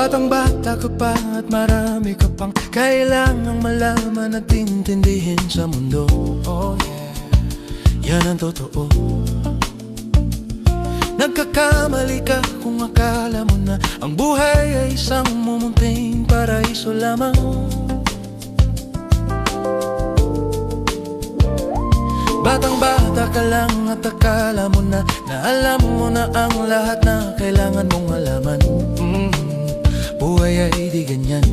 Batang bata ka pa at marami ka pang kailangang malaman at intindihin sa mundo. Oh yeah, yan ang totoo. Nagkakamali ka kung akala mo na ang buhay ay isang mumunting paraiso lamang. Batang bata ka lang at akala mo na alam mo na ang lahat na kailangan mong malaman. Buhay ay di ganyan.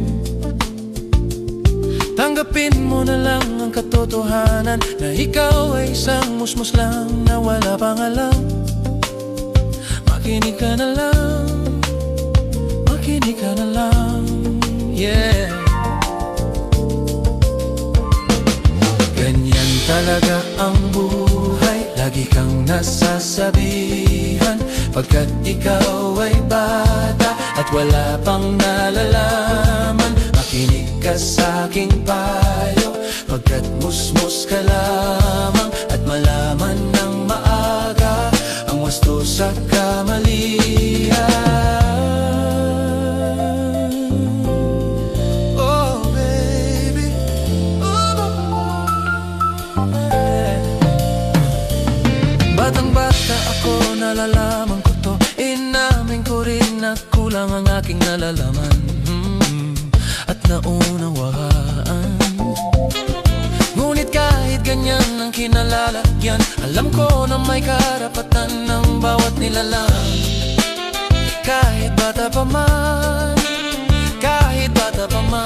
Tanggapin mo na lang ang katotohanan na ikaw ay isang musmus lang na wala pang alam. Makinig ka na lang, makinig ka na lang, yeah. Ganyan talaga ang buhay, lagi kang nasasabihan, pagkat ikaw ay bata at wala pang nalalaman. Makinig ka sa aking payo, pagkat musmus ka lamang, at malaman ng maaga ang wasto sa kamalian. Oh baby, batang bata ako, nalalaman ko to. Inamin ko rin na kulang ang aking nalalaman at naunawaan. Ngunit kahit ganyan ang kinalalagyan, alam ko na may karapatan ng bawat nilalang. Kahit bata pa man, kahit bata pa man.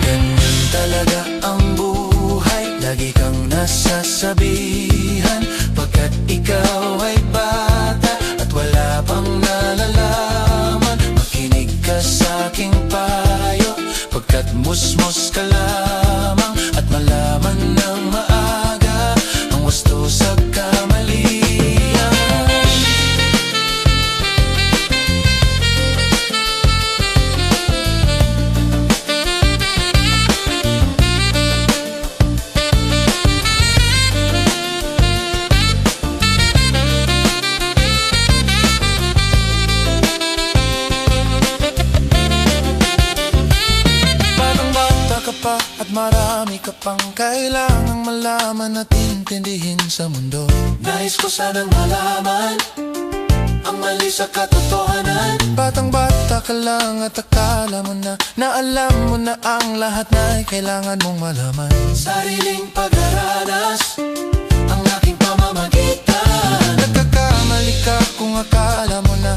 Ganyan talaga ang buhay, lagi kang nasasabihan, pagkat ikaw ay bata at wala pang nalalaman. Makinig ka sa aking payo, pagkat musmus ka lamang, at malaman ng maaga ang wasto sa kamalian. At marami ka pang kailangang malaman at intindihin sa mundo. Nais ko sanang malaman ang mali sa katotohanan. Batang bata ka lang at akala mo na alam mo na ang lahat na kailangan mong malaman. Sariling pag-aranas ang aking pamamagitan. Nagkakamali ka kung akala mo na